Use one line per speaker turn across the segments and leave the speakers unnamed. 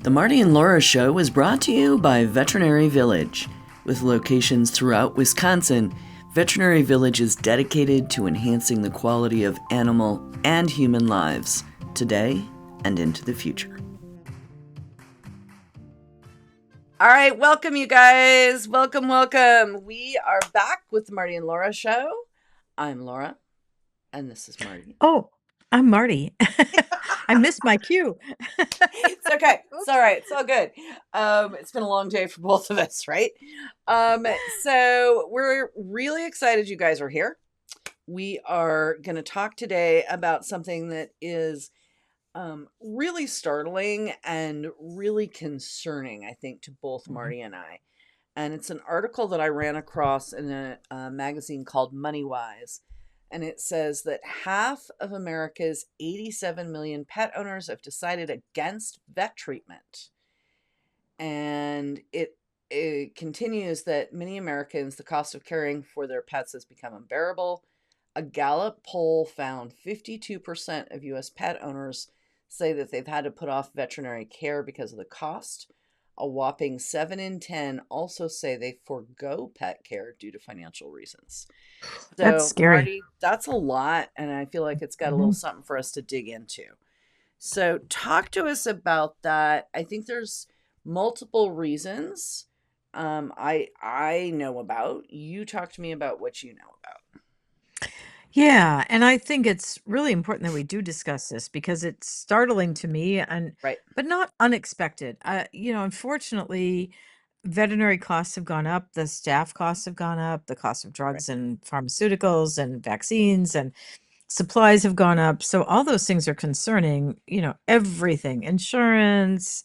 The Marty and Laura Show is brought to you by Veterinary Village. With locations throughout Wisconsin, Veterinary Village is dedicated to enhancing the quality of animal and human lives today and into the future. All right, welcome you guys. Welcome. We are back with the Marty and Laura Show. I'm Laura, and this is Marty.
Oh, I'm Marty. I missed my cue.
It's okay. It's all right. It's all good. It's been a long day for both of us, right? So we're really excited you guys are here. We are going to talk today about something that is really startling and really concerning, I think, to both Marty and I. And it's an article that I ran across in a magazine called MoneyWise. And it says that half of America's 87 million pet owners have decided against vet treatment. And it continues that many Americans, the cost of caring for their pets has become unbearable. A Gallup poll found 52% of U.S. pet owners say that they've had to put off veterinary care because of the cost. A whopping 7 in 10 also say they forego pet care due to financial reasons.
That's
So,
scary.
Marty, that's a lot, and I feel like it's got a little something for us to dig into. So, talk to us about that. I think there's multiple reasons I know about. You talk to me about what you know about.
Yeah, and I think it's really important that we do discuss this because it's startling to me
Right,
but not unexpected. Unfortunately, veterinary costs have gone up, the staff costs have gone up, the cost of
right.
drugs and pharmaceuticals and vaccines and supplies have gone up. So all those things are concerning, everything, insurance,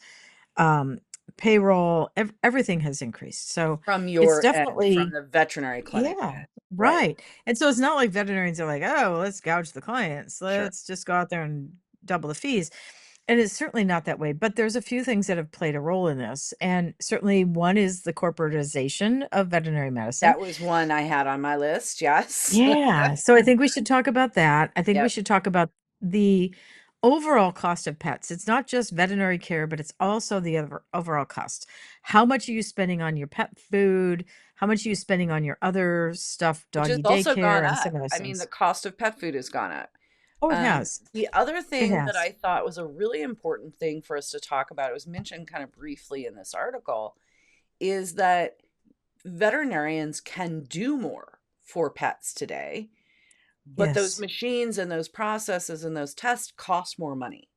um, payroll, everything has increased. So
From
it's
your end, from
definitely,
the veterinary clinic
yeah,
end. Right.
right. And so it's not like veterinarians are like, oh, well, let's gouge the clients.
Sure.
Let's just go out there and double the fees. And it's certainly not that way. But there's a few things that have played a role in this. And certainly one is the corporatization of veterinary medicine.
That was one I had on my list. Yes.
Yeah. So I think we should talk about that. I think we
Yep.
should talk about the overall cost of pets. It's not just veterinary care, but it's also the overall cost. How much are you spending on your pet food? How much are you spending on your other stuff,
Which has
doggy
also gone
daycare, and
up.
some of those
I mean, the
things?
cost of pet food has gone up.
Oh, it has.
The other
It
thing that
has.
I thought was a really important thing for us to talk about, it was mentioned kind of briefly in this article, is that veterinarians can do more for pets today, but those
Yes,
machines and those processes and those tests cost more money.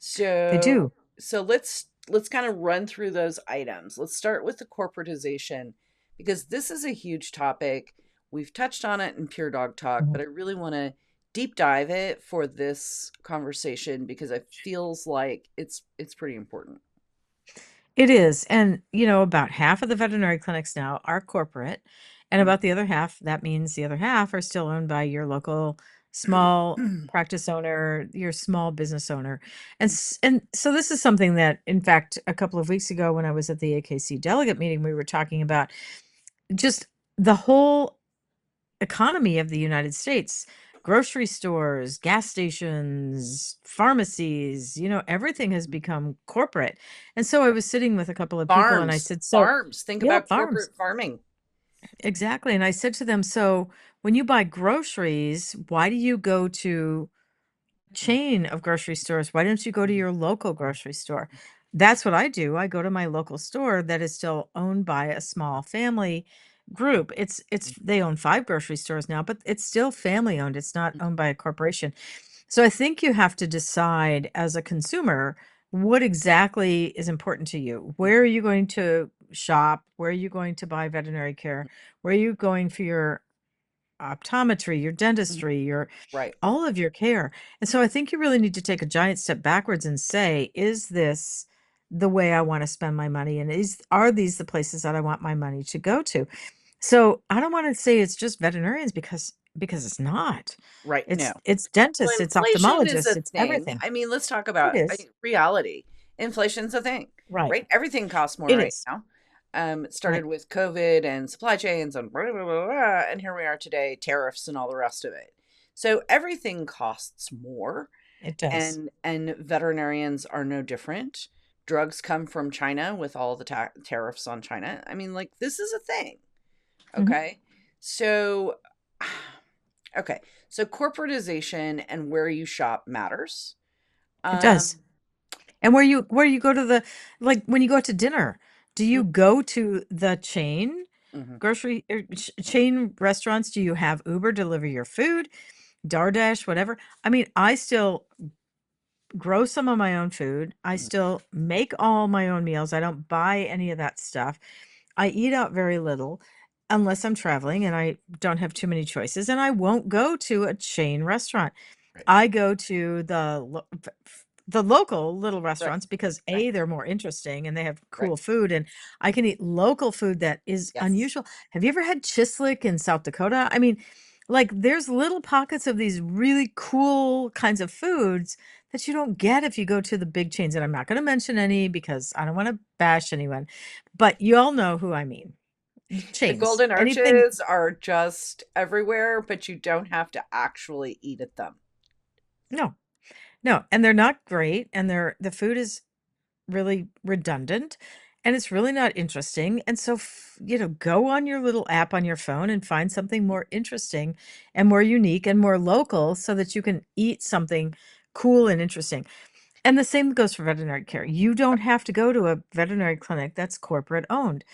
they
So
do.
so let's kind of run through those items. Let's start with the corporatization because this is a huge topic. We've touched on it in Pure Dog Talk,
Mhm.
but I really want to deep dive it for this conversation because it feels like it's pretty important.
It is. And, about half of the veterinary clinics now are corporate. And about the other half, that means the other half are still owned by your local small practice owner, your small business owner. And so this is something that, in fact, a couple of weeks ago when I was at the AKC delegate meeting, we were talking about just the whole economy of the United States. Grocery stores, gas stations, pharmacies, everything has become corporate. And so I was sitting with a couple of people and I
Farms,
said, so,
farms. Think
yeah,
about
farms.
corporate farming.
Exactly. And I said to them, so when you buy groceries, why do you go to a chain of grocery stores? Why don't you go to your local grocery store? That's what I do. I go to my local store that is still owned by a small family group. It's they own 5 grocery stores now, but it's still family owned. It's not owned by a corporation. So I think you have to decide as a consumer what exactly is important to you. Where are you going to shop? Where are you going to buy veterinary care? Where are you going for your optometry, your
Mhm.
dentistry, your
Right.
all of your care? And so I think you really need to take a giant step backwards and say, is this the way I want to spend my money? And are these the places that I want my money to go to? So I don't want to say it's just veterinarians because it's not.
Right. No.
It's
Well,
dentists, it's
inflation is
ophthalmologists,
a
it's
thing.
everything.
I mean, let's talk
It
about
is.
reality. Inflation's a thing,
Right.
right? Everything costs more
It
right
is.
now. It
Right.
started with COVID and supply chains and blah, blah, blah, blah, and here we are today, tariffs and all the rest of it. So everything costs more,
It does.
and veterinarians are no different. drugs come from China with all the tariffs on China. I mean, like, this is a thing.
Mhm.
Okay. So, okay. So, corporatization and where you shop matters.
It does.
Um,
And where you go to the like when you go out to dinner, do you go to the chain
mhm,
grocery chain restaurants? Do you have Uber deliver your food, DoorDash, whatever? I mean, I still grow some of my own food. I
mhm,
still make all my own meals. I don't buy any of that stuff. I eat out very little unless I'm traveling and I don't have too many choices, and I won't go to a chain restaurant.
right,
I go to the local little
right,
restaurants because
right,
A, they're more interesting and they have
right.
cool food, and I can eat local food that is
Yes.
unusual. Have you ever had chislic in South Dakota? I mean, like there's little pockets of these really cool kinds of foods that you don't get if you go to the big chains. And I'm not going to mention any because I don't want to bash anyone, but you all know who I mean.
The
Chains,
golden
anything.
arches are just everywhere, but you don't have to actually eat at them.
No, no. And they're not great. And the food is really redundant and it's really not interesting. And so, go on your little app on your phone and find something more interesting and more unique and more local so that you can eat something cool and interesting. And the same goes for veterinary care. You don't have to go to a veterinary clinic that's corporate owned.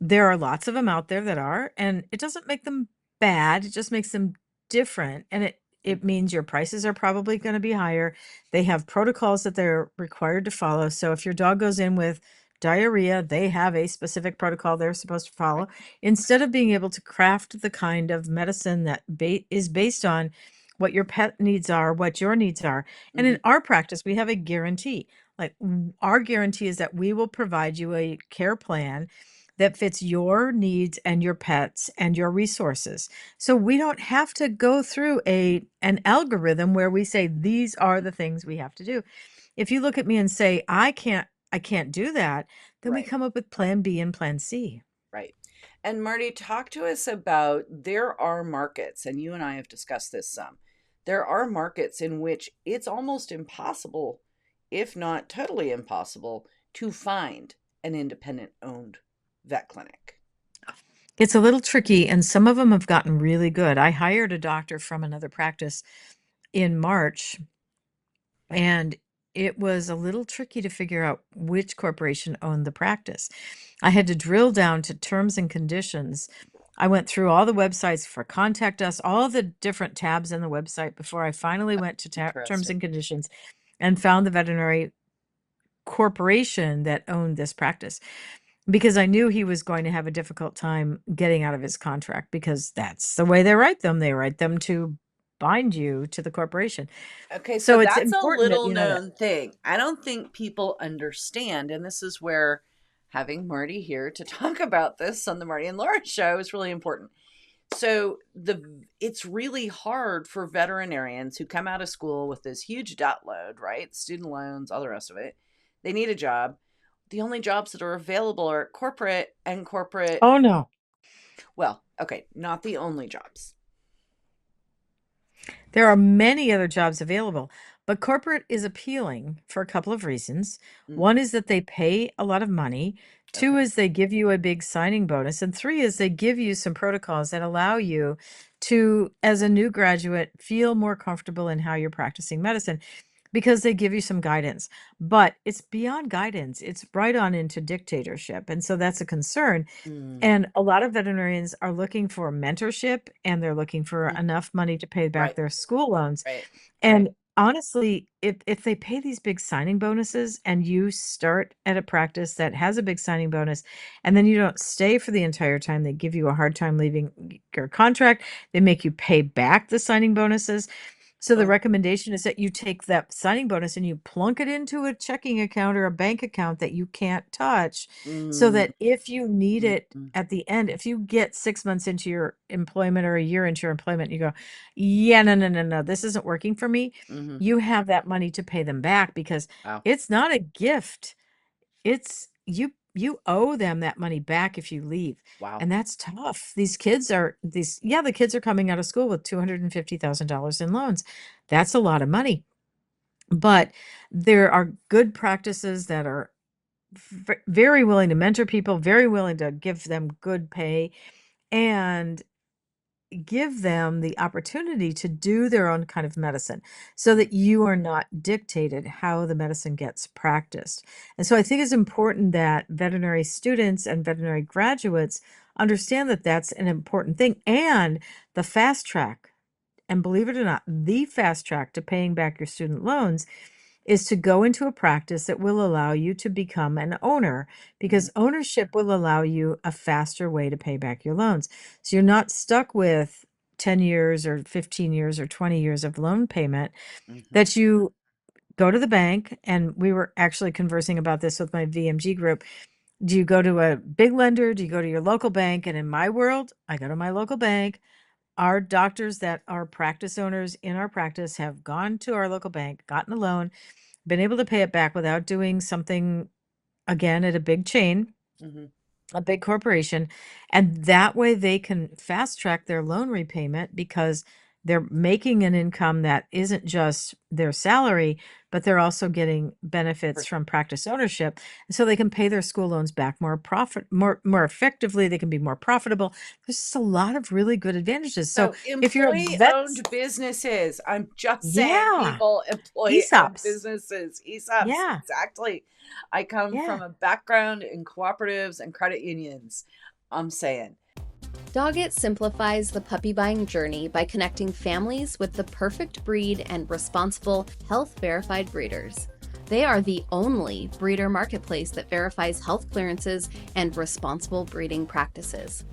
There are lots of them out there that are, and it doesn't make them bad, it just makes them different, and it
Mhm,
means your prices are probably gonna be higher. They have protocols that they're required to follow, so if your dog goes in with diarrhea, they have a specific protocol they're supposed to
right,
follow, instead of being able to craft the kind of medicine that is based on what your pet needs are, what your needs are, and
mhm,
in our practice, we have a guarantee. Like, our guarantee is that we will provide you a care plan that fits your needs and your pets and your resources. So we don't have to go through an algorithm where we say these are the things we have to do. If you look at me and say I can't do that, then we
right,
come up with plan B and plan C.
right. And Marty, talk to us about there are markets, and you and I have discussed this some. There are markets in which it's almost impossible, if not totally impossible, to find an independent owned vet clinic.
It's a little tricky and some of them have gotten really good. I hired a doctor from another practice in March and it was a little tricky to figure out which corporation owned the practice. I had to drill down to terms and conditions. I went through all the websites for contact us, all the different tabs in the website before I finally went to terms
Interesting.
and conditions and found the veterinary corporation that owned this practice because I knew he was going to have a difficult time getting out of his contract because that's the way they write them. They write them to bind you to the corporation.
Okay, so
So it's
that's a
important that
little
you know that.
known thing. I don't think people understand, and this is where having Marty here to talk about this on the Marty and Laura show is really important. So it's really hard for veterinarians who come out of school with this huge debt load, right? Student loans, all the rest of it. They need a job. The only jobs that are available are corporate and corporate.
Oh no.
Well, okay, not the only jobs.
There are many other jobs available, but corporate is appealing for a couple of reasons.
Mm,
One is that they pay a lot of money. Two
okay.
is they give you a big signing bonus. And three is they give you some protocols that allow you to, as a new graduate, feel more comfortable in how you're practicing medicine because they give you some guidance. But it's beyond guidance, it's right on into dictatorship. And so that's a concern.
Mm,
And a lot of veterinarians are looking for mentorship and they're looking for
mhm.
enough money to pay back
Right,
their school loans.
right, right.
And honestly, if they pay these big signing bonuses and you start at a practice that has a big signing bonus and then you don't stay for the entire time, they give you a hard time leaving your contract, they make you pay back the signing bonuses. So the
Oh,
recommendation is that you take that signing bonus and you plunk it into a checking account or a bank account that you can't touch so
mm,
that if you need
mm,
it
mm,
at the end, if you get 6 months into your employment or a year into your employment, you go, yeah, no, no, no, no, this isn't working for me.
mhm.
You have that money to pay them back because
Wow,
it's not a gift. It's you owe them that money back if you leave.
wow.
And that's tough. The kids are coming out of school with $250,000 in loans. That's a lot of money. But there are good practices that are very willing to mentor people, very willing to give them good pay, and give them the opportunity to do their own kind of medicine so that you are not dictated how the medicine gets practiced. And so I think it's important that veterinary students and veterinary graduates understand that that's an important thing. And the fast track, and believe it or not, the fast track to paying back your student loans is to go into a practice that will allow you to become an owner,
Mhm.
because ownership will allow you a faster way to pay back your loans. So you're not stuck with 10 years or 15 years or 20 years of loan payment,
Mhm.
that you go to the bank. And we were actually conversing about this with my VMG group. Do you go to a big lender? Do you go to your local bank? And in my world, I go to my local bank. Our doctors that are practice owners in our practice have gone to our local bank, gotten a loan, been able to pay it back without doing something again at a big chain,
Mhm.
a big corporation. And that way they can fast track their loan repayment, because they're making an income that isn't just their salary, but they're also getting
For
benefits
sure.
from practice ownership. So they can pay their school loans back more effectively. They can be more profitable. There's just a lot of really good advantages. So
So
if you're a vet,
employee-owned businesses, I'm just saying,
yeah,
people, employee-owned
ESOPs.
businesses, ESOPs,
Yeah.
exactly. I come
Yeah.
from a background in cooperatives and credit unions. I'm saying.
Doggy simplifies the puppy buying journey by connecting families with the perfect breed and responsible, health-verified breeders. They are the only breeder marketplace that verifies health clearances and responsible breeding practices.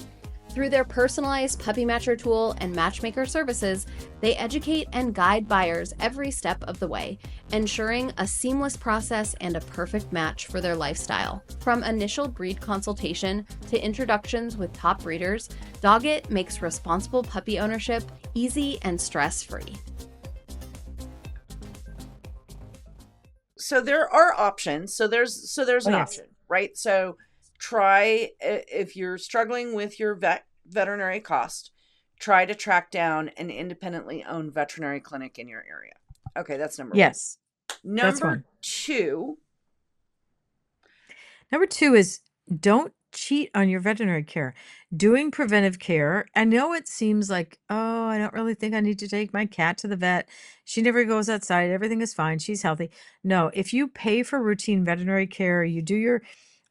Through their personalized puppy matcher tool and matchmaker services, they educate and guide buyers every step of the way, ensuring a seamless process and a perfect match for their lifestyle. From initial breed consultation to introductions with top breeders, Doggy makes responsible puppy ownership easy and stress-free.
So there are options. So there's
Oh,
an
yes.
option, right? So try, if you're struggling with your veterinary cost, try to track down an independently owned veterinary clinic in your area. Okay, that's number one.
Yes. That's
Number
one.
two,
Number two is, don't cheat on your veterinary care. Doing preventive care. I know it seems like, oh, I don't really think I need to take my cat to the vet. She never goes outside. Everything is fine. She's healthy. No, if you pay for routine veterinary care, you do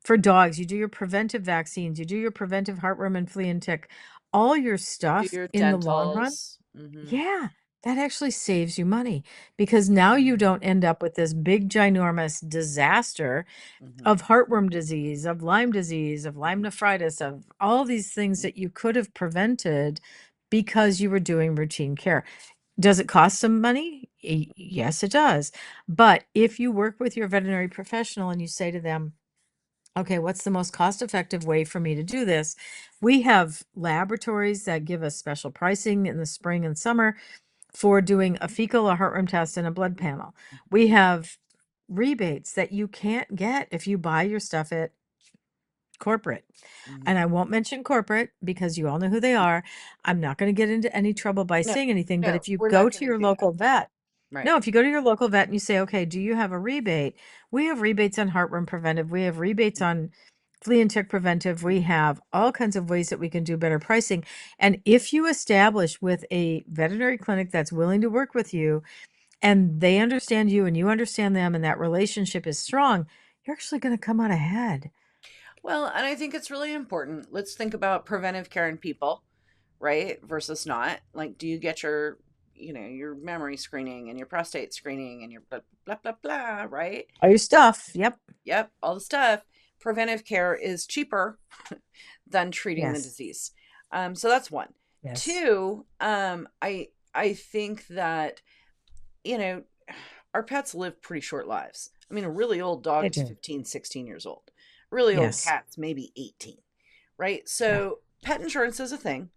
for dogs, you do your preventive vaccines, you do your preventive heartworm and flea and tick, all your
do
stuff
your
in the long run.
dentals. Mm-hmm.
Yeah, that actually saves you money, because now you don't end up with this big, ginormous disaster
Mm-hmm.
of heartworm disease, of Lyme disease, of Lyme
Mm-hmm.
nephritis, of all these things that you could have prevented because you were doing routine care. Does it cost some money? Yes, it does. But if you work with your veterinary professional and you say to them, okay, what's the most cost effective way for me to do this? We have laboratories that give us special pricing in the spring and summer for doing a fecal, a heartworm test, and a blood panel. We have rebates that you can't get if you buy your stuff at corporate.
Mm-hmm.
And I won't mention corporate because you all know who they are. I'm not going to get into any trouble by
No,
saying anything, but
no,
if you
we're
go
not
to
going to
your
do that.
local vet,
Right.
no, if you go to your local vet and you say, okay, do you have a rebate? We have rebates on heartworm preventive. We have rebates on flea and tick preventive. We have all kinds of ways that we can do better pricing. And if you establish with a veterinary clinic that's willing to work with you, and they understand you and you understand them, and that relationship is strong, you're actually going to come out ahead.
Well, and I think it's really important. Let's think about preventive care in people, right? Versus not. Like, do you get your memory screening and your prostate screening and your blah, blah, blah, blah, right?
All your stuff. Yep.
Yep, all the stuff. Preventive care is cheaper than treating the
Yes.
disease. So that's one.
Yes.
Two, I think that, you know, our pets live pretty short lives. I mean, a really old dog
They
is
do.
15, 16 years old. A really old
Yes.
cat's maybe 18, right?
Yeah.
So pet insurance is a thing,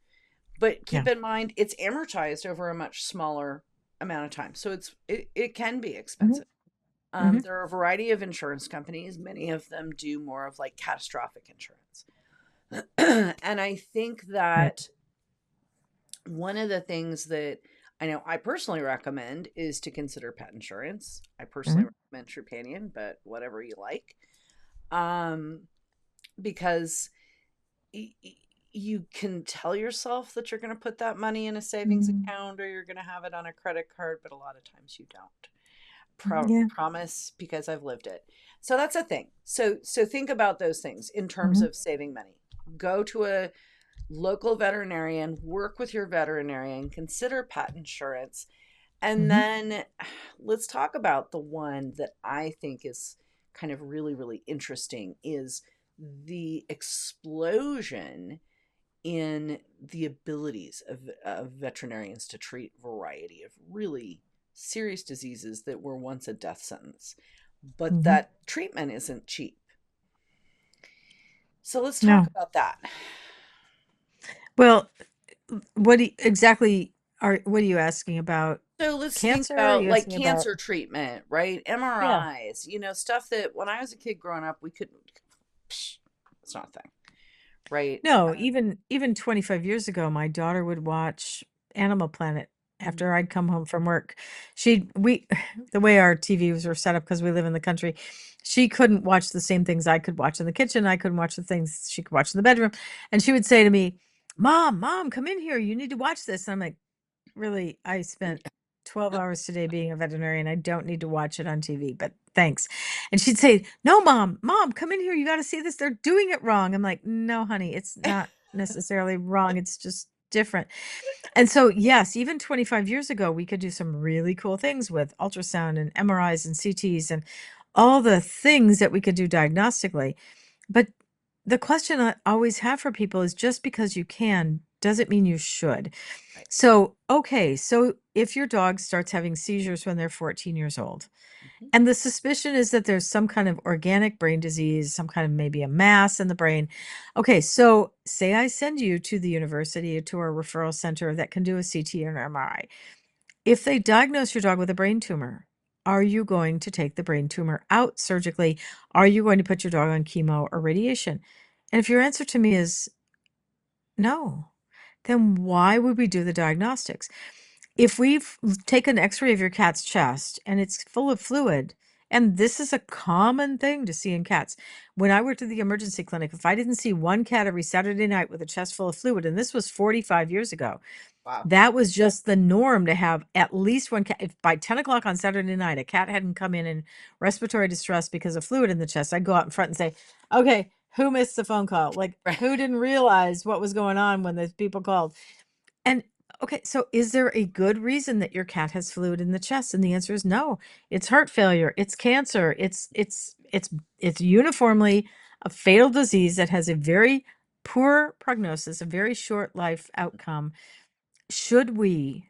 but
Yeah.
keep in mind it's amortized over a much smaller amount of time. So it can be
Hmm.
expensive.
Hmm.
There are a variety of insurance companies. Many of them do more of like catastrophic insurance. And I think
Yeah.
that one of the things that I know I personally recommend is to consider pet insurance. I personally
Hmm.
recommend Trupanion, but whatever you like. um, because you can tell yourself that you're going to put that money in a savings account or you're going to have it on a credit card, but a lot of times you don't.
Yeah.
Promise, because I've lived it. So that's a thing. So think about those things in terms
Mhm.
of saving money. Go to a local veterinarian, work with your veterinarian, consider pet insurance, and
Mhm.
then let's talk about the one that I think is kind of really, really interesting is the explosion in the abilities of veterinarians to treat a variety of really serious diseases that were once a death sentence. But
Mhm.
that treatment isn't cheap. So let's talk
No.
about that.
Well, exactly what are you asking about?
So let's think
Cancer? Are
about
you
like
asking about?
cancer treatment, right?
Yeah.
MRIs, stuff that when I was a kid growing up, we couldn't, psh, it's not a thing, right?
No, even 25 years ago, my daughter would watch Animal Planet
Mhm.
after I'd come home from work. We the way our TVs were set up because we live in the country, she couldn't watch the same things I could watch in the kitchen. I couldn't watch the things she could watch in the bedroom. And she would say to me, Mom, come in here. You need to watch this. And I'm like, really, I spent 12 hours today being a veterinarian. I don't need to watch it on TV, but thanks. And she'd say, No, Mom, come in here. You got to see this. They're doing it wrong. I'm like, No, honey, it's not necessarily wrong. It's just different. And so, yes, even 25 years ago, we could do some really cool things with ultrasound and MRIs and CTs and all the things that we could do diagnostically. But the question I always have for people is just because you can doesn't mean you should.
Right.
So, okay, so if your dog starts having seizures when they're 14 years old,
Mhm.
and the suspicion is that there's some kind of organic brain disease, some kind of maybe a mass in the brain. Okay, so say I send you to the university or to a referral center that can do a CT or an MRI. If they diagnose your dog with a brain tumor, are you going to take the brain tumor out surgically? Are you going to put your dog on chemo or radiation? And if your answer to me is no, then why would we do the diagnostics? If we've taken an x-ray of your cat's chest and it's full of fluid, and this is a common thing to see in cats. When I worked at the emergency clinic, if I didn't see one cat every Saturday night with a chest full of fluid, and this was 45 years ago,
Wow.
that was just the norm to have at least one cat. If by 10 o'clock on Saturday night, a cat hadn't come in respiratory distress because of fluid in the chest, I'd go out in front and say, okay, who missed the phone call? Like, who didn't realize what was going on when the people called? And okay, so is there a good reason that your cat has fluid in the chest? And the answer is no. It's heart failure, it's cancer, it's uniformly a fatal disease that has a very poor prognosis, a very short life outcome. Should we?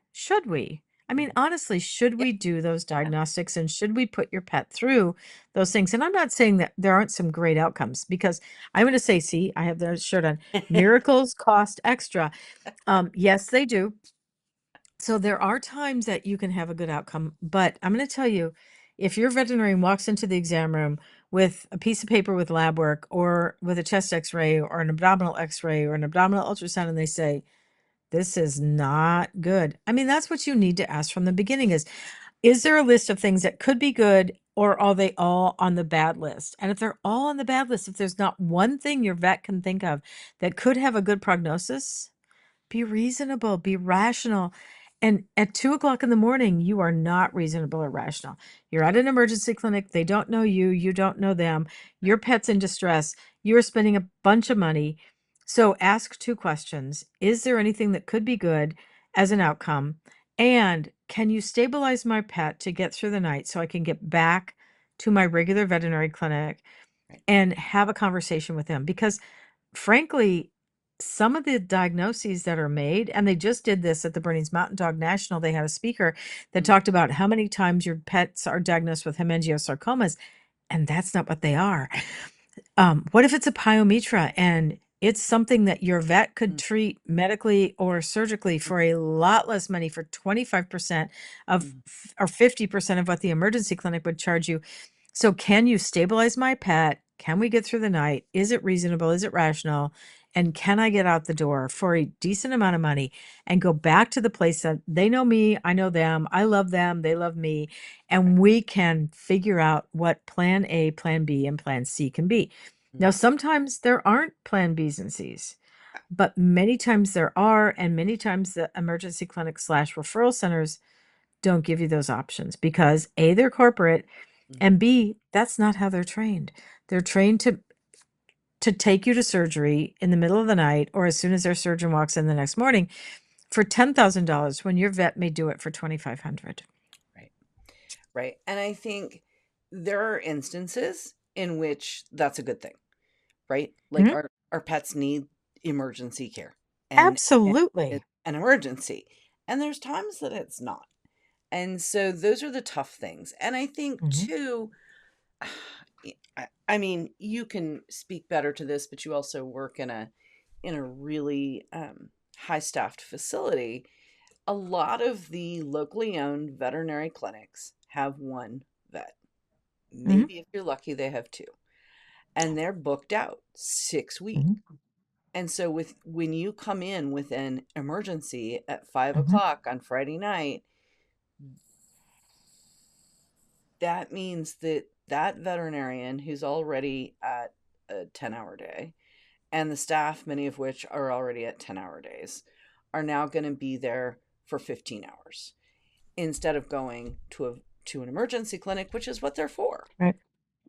I mean,
Mhm.
honestly, should
Yeah.
we do those diagnostics and should we put your pet through those things? And I'm not saying that there aren't some great outcomes because I'm going to say, see, I have the shirt on. Miracles cost extra. Yes, they do. So there are times that you can have a good outcome, but I'm going to tell you, if your veterinarian walks into the exam room with a piece of paper with lab work or with a chest x-ray or an abdominal x-ray or an abdominal ultrasound and they say, this is not good. I mean, that's what you need to ask from the beginning is there a list of things that could be good or are they all on the bad list? And if they're all on the bad list, if there's not one thing your vet can think of that could have a good prognosis, be reasonable, be rational. And at 2 o'clock in the morning, you are not reasonable or rational. You're at an emergency clinic. They don't know you. You don't know them. Your pet's in distress. You're spending a bunch of money. So ask two questions. Is there anything that could be good as an outcome? And can you stabilize my pet to get through the night so I can get back to my regular veterinary clinic
Right.
and have a conversation with them? Because frankly, some of the diagnoses that are made, and they just did this at the Bernese Mountain Dog National, they had a speaker that
Mhm.
talked about how many times your pets are diagnosed with hemangiosarcomas, and that's not what they are. What if it's a pyometra and it's something that your vet could
Mhm.
treat medically or surgically for a lot less money, for 25% of
Mhm.
or 50% of what the emergency clinic would charge you? So can you stabilize my pet? Can we get through the night? Is it reasonable? Is it rational? And can I get out the door for a decent amount of money and go back to the place that they know me, I know them, I love them, they love me, and we can figure out what plan A, plan B, and plan C can be. Now,
Mhm.
sometimes there aren't plan Bs and Cs, but many times there are, and many times the emergency clinic slash referral centers don't give you those options because A, they're corporate,
Mhm.
and B, that's not how they're trained. They're trained to take you to surgery in the middle of the night or as soon as their surgeon walks in the next morning for $10,000 when your vet may do it for 2,500.
Right. Right. And I think there are instances in which that's a good thing, right? Like
Mhm.
our pets need emergency care and
Absolutely.
it's an emergency. And there's times that it's not. And so those are the tough things. And I think
Mhm.
too, I mean, you can speak better to this, but you also work in a really high staffed facility. A lot of the locally owned veterinary clinics have one vet.
Mhm.
Maybe if you're lucky, they have two, and they're booked out 6 weeks.
Mhm.
And so, with when you come in with an emergency at 5 o'clock on Friday night, that means that that veterinarian who's already at a 10-hour day and the staff, many of which are already at 10-hour days, are now going to be there for 15 hours instead of going to an emergency clinic, which is what they're for,
Right.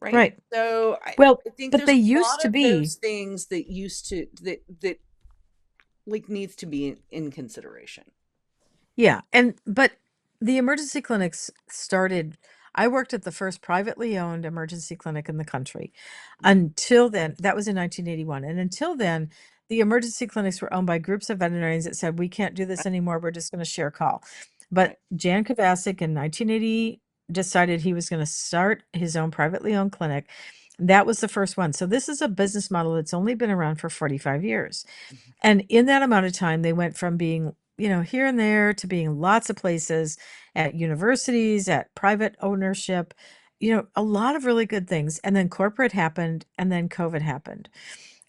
right?
Right.
So
Well,
I think
but
there's
they
a
used
lot
to
of
be.
those things that that like needs to be in consideration.
Yeah, but the emergency clinics started. I worked at the first privately owned emergency clinic in the country. Until then, that was in 1981, and until then, the emergency clinics were owned by groups of veterinarians that said, "We can't do this
Right,
anymore. We're just going to share call." But
right.
Jan Kovacic in 1980 decided he was going to start his own privately owned clinic. That was the first one. So this is a business model that's only been around for 45 years.
Mhm.
And in that amount of time, they went from being, here and there to being lots of places at universities, at private ownership, a lot of really good things. And then corporate happened, and then COVID happened.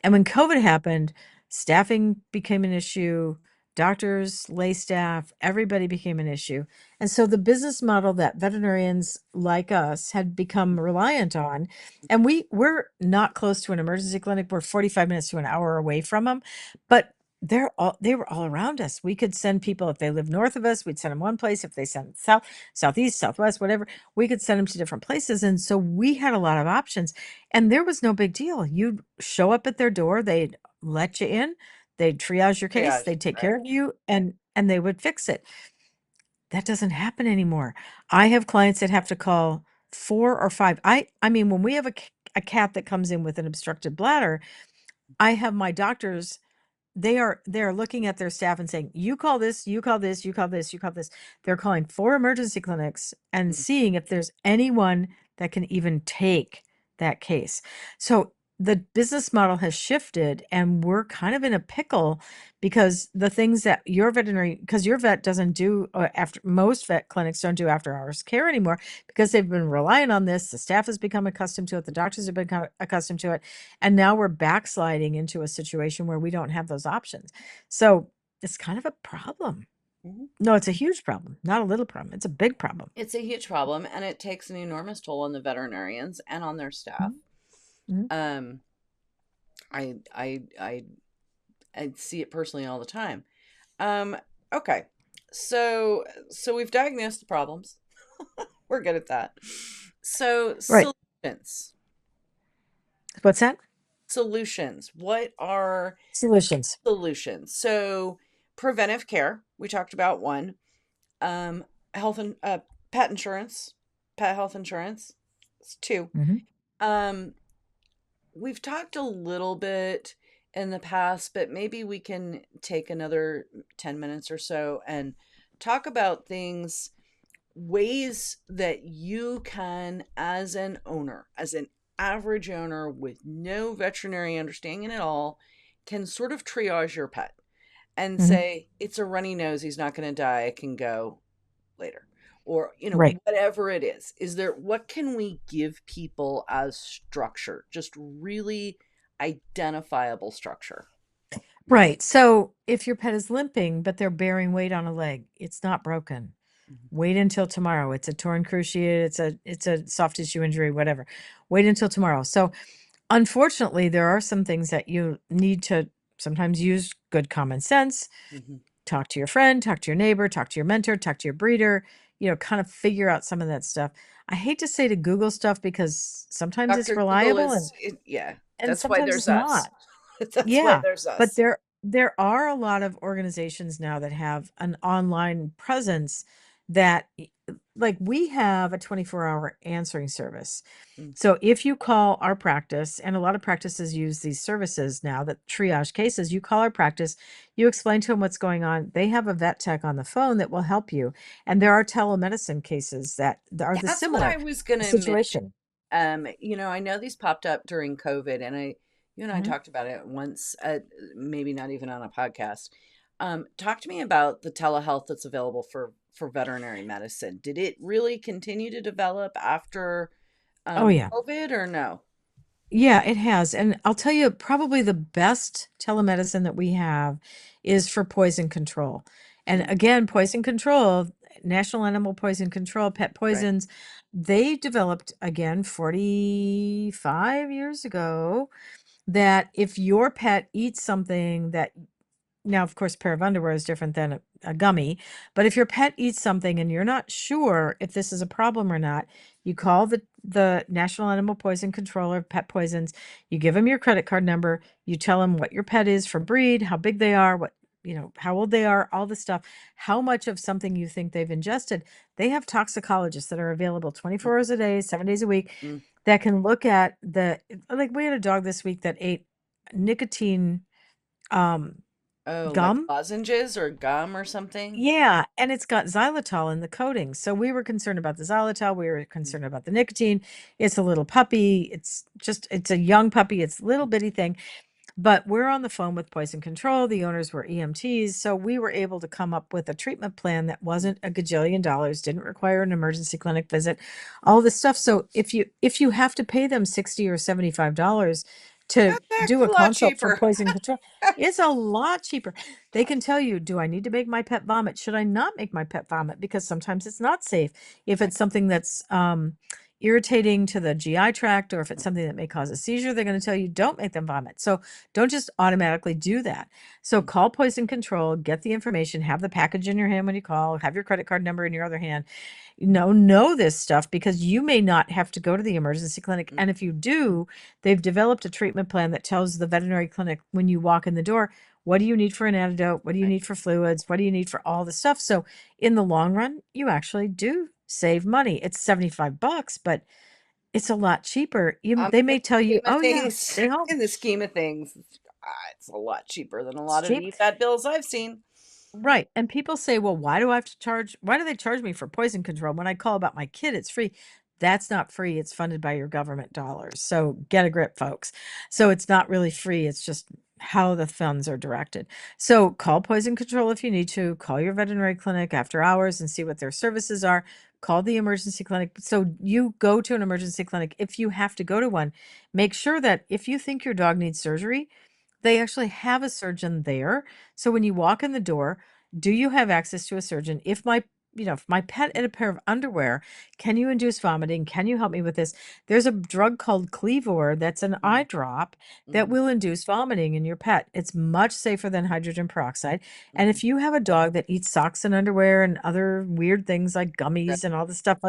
And when COVID happened, staffing became an issue, doctors, lay staff, everybody became an issue. And so the business model that veterinarians like us had become reliant on, and we're not close to an emergency clinic. We're 45 minutes to an hour away from them, but they were all around us. We could send people if they live north of us, we'd send them one place. If they sent south, southeast, southwest, whatever, we could send them to different places. And so we had a lot of options. And there was no big deal. You'd show up at their door, they'd let you in, they'd triage your case,
Triage,
they'd take
right?
care of you, and they would fix it. That doesn't happen anymore. I have clients that have to call 4 or 5. I mean, when we have a cat that comes in with an obstructed bladder, I have my doctors, they're looking at their staff and saying, "You call this, you call this, you call this, you call this." They're calling 4 emergency clinics and
Mhm.
seeing if there's anyone that can even take that case. So the business model has shifted, and we're kind of in a pickle because the things that because your vet doesn't do after most vet clinics don't do after hours care anymore because they've been relying on this. The staff has become accustomed to it. The doctors have become accustomed to it. And now we're backsliding into a situation where we don't have those options. So it's kind of a problem.
Mhm.
No, it's a huge problem, not a little problem. It's a big problem.
It's a huge problem, and it takes an enormous toll on the veterinarians and on their staff.
Mhm, mhm.
Um, I I I I see it personally all the time. Um, okay. So we've diagnosed the problems. We're good at that. So
Right.
solutions.
What's that?
Solutions. What are
Solutions.
solutions? So preventive care, we talked about one. Um, health and pet insurance, pet health insurance. It's two.
Hmm.
Um, we've talked a little bit in the past, but maybe we can take another 10 minutes or so and talk about things, ways that you can, as an owner, as an average owner with no veterinary understanding at all, can sort of triage your pet and
Hmm.
say, it's a runny nose, he's not going to die, it can go later. Or,
Right.
whatever it is there, what can we give people as structure? Just really identifiable structure.
Right. So if your pet is limping, but they're bearing weight on a leg, it's not broken.
Mhm.
Wait until tomorrow. It's a torn cruciate, it's a soft tissue injury, whatever. Wait until tomorrow. So unfortunately, there are some things that you need to sometimes use good common sense.
Mhm.
Talk to your friend, talk to your neighbor, talk to your mentor, talk to your breeder, kind of figure out some of that stuff. I hate to say to Google stuff because sometimes it's
Dr. Google
reliable
is, yeah,
and
that's why
sometimes
there's
it's not.
us. That's why
Yeah,
there's
but
us.
there are a lot of organizations now that have an online presence that like we have a 24-hour answering service.
Mm.
So if you call our practice, and a lot of practices use these services now that triage cases, you call our practice, you explain to them what's going on. They have a vet tech on the phone that will help you. And there are telemedicine cases that are the
That's what
similar
I was gonna mention.
situation.
I know these popped up during COVID, and you and I
Mhm.
talked about it once, maybe not even on a podcast. Talk to me about the telehealth that's available for veterinary medicine. Did it really continue to develop after
Oh, yeah.
COVID, or no?
Yeah, it has. And I'll tell you, probably the best telemedicine that we have is for poison control. And
Mm,
again, poison control, National Animal Poison Control, pet
right.
poisons, they developed again 45 years ago that if your pet eats something that now, of course, a pair of underwear is different than a gummy, but if your pet eats something and you're not sure if this is a problem or not, you call the National Animal Poison Controller, Pet Poisons. You give them your credit card number. You tell them what your pet is for breed, how big they are, how old they are, all the stuff, how much of something you think they've ingested. They have toxicologists that are available 24 hours a day, 7 days a week,
Mm.
that can look at like we had a dog this week that ate nicotine um
Oh, like
gum.
lozenges or gum or something?
Yeah, and it's got xylitol in the coating. So we were concerned about the xylitol, we were
Mm,
concerned about the nicotine. It's a little puppy. It's a young puppy. It's a little
mm,
bitty thing. But we're on the phone with poison control. The owners were EMTs, so we were able to come up with a treatment plan that
mm.
wasn't a gajillion dollars, didn't require an emergency clinic visit, all this stuff. So if you have to pay them 60 or $75 to
That's a heck
do
of
a
a lot
consult for
cheaper.
poison control, it's a lot cheaper. They can tell you, do I need to make my pet vomit? Should I not make my pet vomit? Because sometimes it's not safe. If
Right.
it's something that's irritating to the GI tract, or if it's something that may cause a seizure, they're going to tell you don't make them vomit. So don't just automatically do that. So
Mm,
call poison control, get the information, have the package in your hand when you call, have your credit card number in your other hand. Know this stuff because you may not have to go to the emergency clinic.
mm,
And if you do, they've developed a treatment plan that tells the veterinary clinic when you walk in the door, what do you need for an antidote? What do you
right.
need for fluids? What do you need for all the stuff? So in the long run, you actually do save money. It's $75, but it's a lot cheaper. They
In
may
the
tell you,
scheme of
oh yeah,
things,
stay home.
in the scheme of things, it's a lot cheaper than a
It's
lot of
cheap.
the vet bills I've seen.
Right. And people say, well, why do they charge me for poison control? When I call about my kid, it's free. That's not free. It's funded by your government dollars. So get a grip, folks. So it's not really free. It's just how the funds are directed. So call poison control if you need to. Call your veterinary clinic after hours and see what their services are. Call the emergency clinic. So you go to an emergency clinic if you have to go to one. Make sure that if you think your dog needs surgery, they actually have a surgeon there. So when you walk in the door, do you have access to a surgeon? If my pet had a pair of underwear, can you induce vomiting? Can you help me with this? There's a drug called Clevor that's an eye
Mhm,
drop that
mhm,
will induce vomiting in your pet. It's much safer than hydrogen peroxide. And
mhm.
if you have a dog that eats socks and underwear and other weird things like
Right.
gummies and all this stuff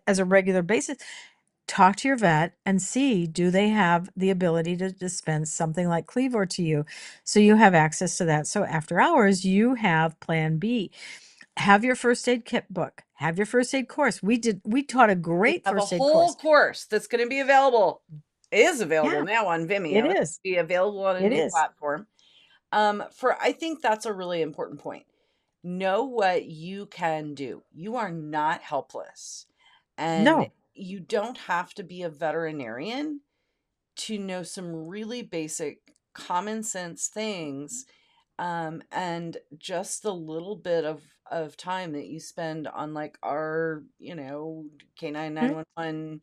as a regular basis, talk to your vet and see, do they have the ability to dispense something like Clevor to you so you have access to that. So after hours, you have plan B. Have your first aid kit book. Have your first aid course. We taught a
We
great
have a
first aid
whole
course.
course that's going to be available. Is available
Yeah,
now on
it
Vimeo. It'll
is.
be available on a
It
new
is.
platform. I think that's a really important point. Know what you can do. You are not helpless, and
No.
you don't have to be a veterinarian to know some really basic common sense things, and just a little bit of time that you spend on like our canine
Mhm.
911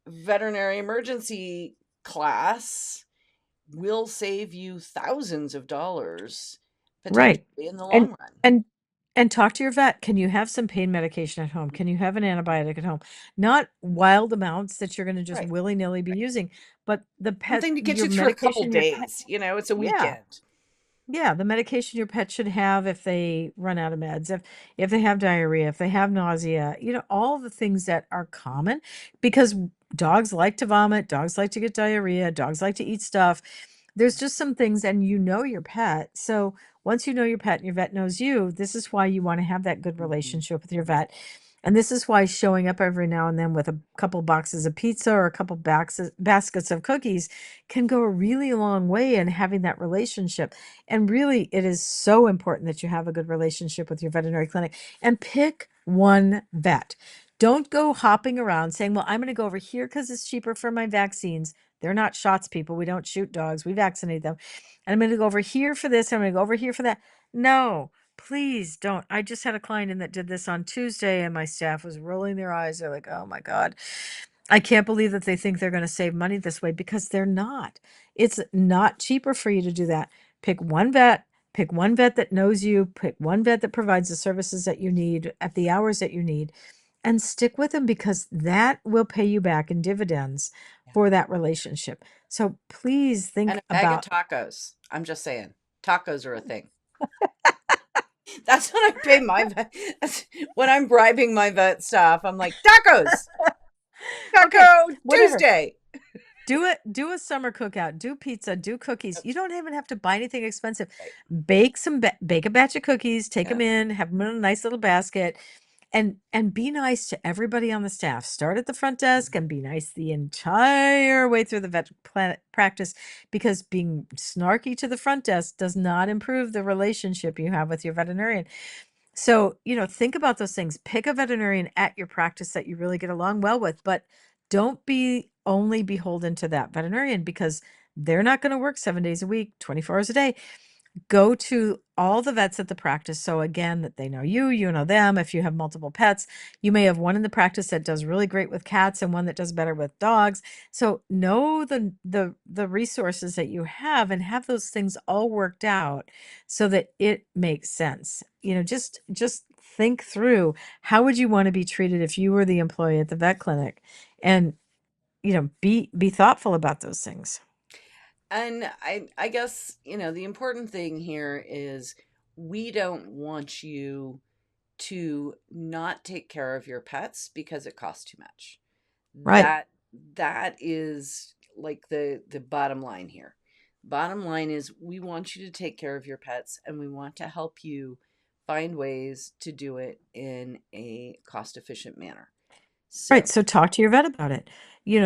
veterinary emergency class will save you thousands of dollars
Right.
potentially in the
And
long run.
and and talk to your vet. Can you have some pain medication at home? Can you have an antibiotic at home? Not wild amounts that you're gonna just
Right.
willy-nilly be using, but the pet
Something to get
your
you through a couple
medication your pet
days, it's a
yeah.
weekend.
Yeah, the medication your pet should have if they run out of meds, if they have diarrhea, if they have nausea, all the things that are common because dogs like to vomit, dogs like to get diarrhea, dogs like to eat stuff. There's just some things, and you know your pet. So once you know your pet and your vet knows you, this is why you want to have that good
Mhm.
relationship with your vet. And this is why showing up every now and then with a couple boxes of pizza or a couple baskets of cookies can go a really long way in having that relationship. And really, it is so important that you have a good relationship with your veterinary clinic and pick one vet. Don't go hopping around saying, well, I'm going to go over here because it's cheaper for my vaccines. They're not shots, people. We don't shoot dogs, we vaccinate them. And I'm going to go over here for this. I'm going to go over here for that. No, please don't. I just had a client in that did this on Tuesday, and my staff was rolling their eyes. They're like, oh my God. I can't believe that they think they're going to save money this way because they're not. It's not cheaper for you to do that. Pick one vet that knows you, pick one vet that provides the services that you need at the hours that you need, and stick with them because that will pay you back in dividends
Yeah.
for that relationship. So please
And
think
a bag of
about
tacos. I'm just saying, tacos are a thing. That's what I pay my vet. When I'm bribing my vet staff, I'm like, tacos,
okay,
Taco
whatever.
Tuesday.
Do a summer cookout, do pizza, do cookies. You don't even have to buy anything expensive.
Right.
Bake a batch of cookies, take them
Yeah.
in, have them in a nice little basket, and be nice to everybody on the staff. Start at the front desk and be nice the entire way through the practice because being snarky to the front desk does not improve the relationship you have with your veterinarian. So, think about those things. Pick a veterinarian at your practice that you really get along well with, but don't be only beholden to that veterinarian because they're not going to work 7 days a week, 24 hours a day. Go to all the vets at the practice. So again, that they know you, you know them. If you have multiple pets, you may have one in the practice that does really great with cats and one that does better with dogs. So know the resources that you have and have those things all worked out so that it makes sense. Just think through how would you want to be treated if you were the employee at the vet clinic, and be thoughtful about those things.
And I guess, the important thing here is we don't want you to not take care of your pets because it costs too much.
Right.
That is like the bottom line here. Bottom line is we want you to take care of your pets and we want to help you find ways to do it in a cost efficient manner.
Right,
So,
so talk to your vet about it.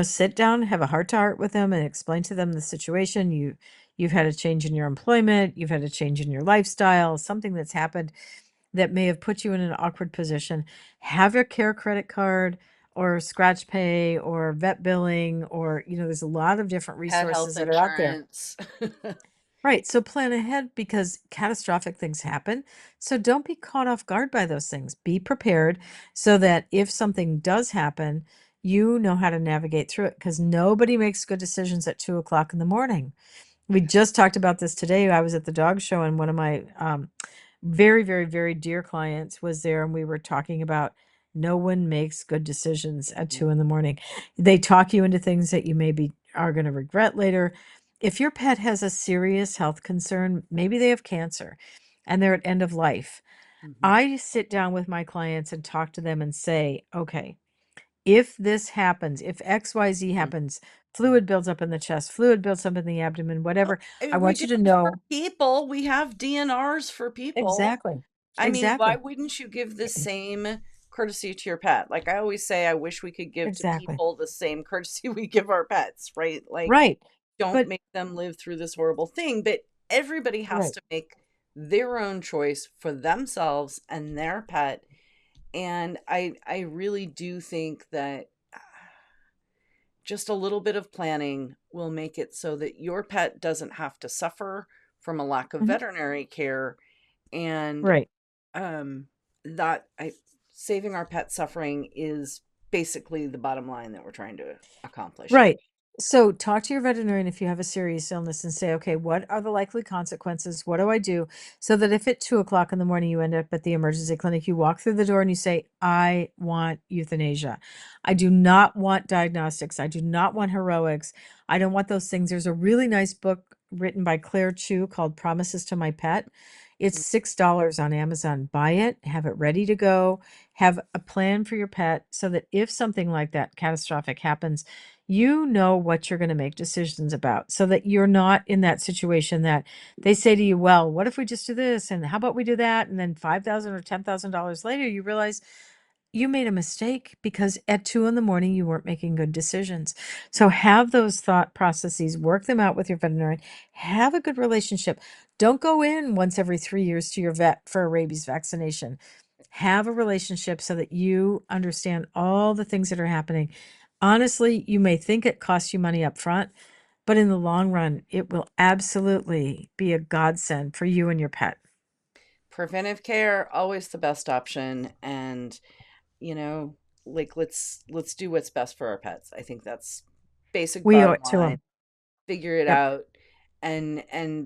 Sit down, have a heart to heart with them and explain to them the situation. You've had a change in your employment, you've had a change in your lifestyle, something that's happened that may have put you in an awkward position. Have your care credit card or scratch pay or vet billing, or there's a lot of different
pet health
resources that are out there.
insurance.
Right. So plan ahead because catastrophic things happen. So don't be caught off guard by those things. Be prepared so that if something does happen, you know how to navigate through it because nobody makes good decisions at 2 o'clock in the morning. We just talked about this today. I was at the dog show and one of my very, very, very dear clients was there, and we were talking about no one makes good decisions at 2 in the morning. They talk you into things that you maybe are going to regret later. If your pet has a serious health concern, maybe they have cancer and they're at end of life,
Mhm.
I sit down with my clients and talk to them and say, okay, if this happens, if XYZ
Mhm.
happens, fluid builds up in the chest, fluid builds up in the abdomen,
Well,
whatever,
I
I
mean, we
want
do
you to
it for
know.
people. We have DNRs for people.
Exactly.
I mean, why
Exactly.
wouldn't you give the same courtesy to your pet? Like I always say, I wish we could give to
Exactly.
people the same courtesy we give our pets, right? Like,
Right.
don't
But
make them live through this horrible thing. But everybody has
right.
to make their own choice for themselves and their pet. And I really do think that just a little bit of planning will make it so that your pet doesn't have to suffer from a lack of
Mhm.
veterinary care, and
Right.
um that I saving our pet suffering is basically the bottom line that we're trying to accomplish here.
Right. So talk to your veterinarian if you have a serious illness and say, okay, what are the likely consequences? What do I do? So that if at 2 o'clock in the morning you end up at the emergency clinic, you walk through the door and you say, I want euthanasia. I do not want diagnostics. I do not want heroics. I don't want those things. There's a really nice book written by Claire Chu called Promises to My Pet. It's $6 on Amazon. Buy it, have it ready to go, have a plan for your pet so that if something like that catastrophic happens, you know what you're going to make decisions about so that you're not in that situation that they say to you, well, what if we just do this? And how about we do that? And then $5,000 or $10,000 later, you realize you made a mistake because at 2 in the morning, you weren't making good decisions. So have those thought processes, work them out with your veterinarian, have a good relationship. Don't go in once every 3 years to your vet for a rabies vaccination. Have a relationship so that you understand all the things that are happening. Honestly, you may think it costs you money up front, but in the long run, it will absolutely be a godsend for you and your pet.
Preventive care, always the best option. And, you know, like let's do what's best for our pets. I think that's basic
We owe
bottom
it to
line.
them.
Figure it
Yep.
out. And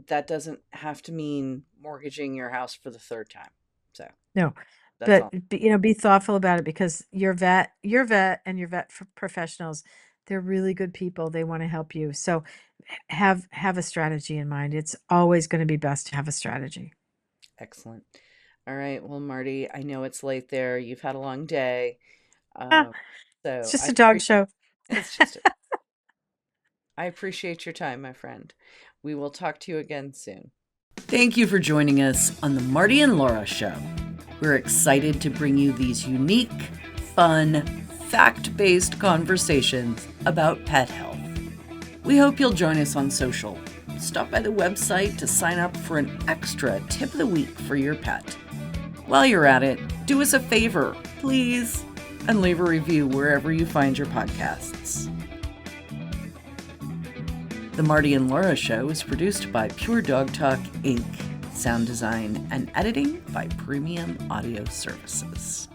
that doesn't have to mean mortgaging your house for the third time. So
No,
that's all.
but be thoughtful about it because your vet and your professionals, they're really good people. They want to help you. So have a strategy in mind. It's always going to be best to have a strategy.
Excellent. All right. Well, Marty, I know it's late there. You've had a long day.
Ah,
Um,
it's
so
just a dog show.
it's just, I appreciate your time, my friend. We will talk to you again soon. Thank you for joining us on the Marty and Laura Show. We're excited to bring you these unique, fun, fact-based conversations about pet health. We hope you'll join us on social. Stop by the website to sign up for an extra tip of the week for your pet. While you're at it, do us a favor, please, and leave a review wherever you find your podcasts. The Marty and Laura Show is produced by Pure Dog Talk, Inc., sound design and editing by Premium Audio Services.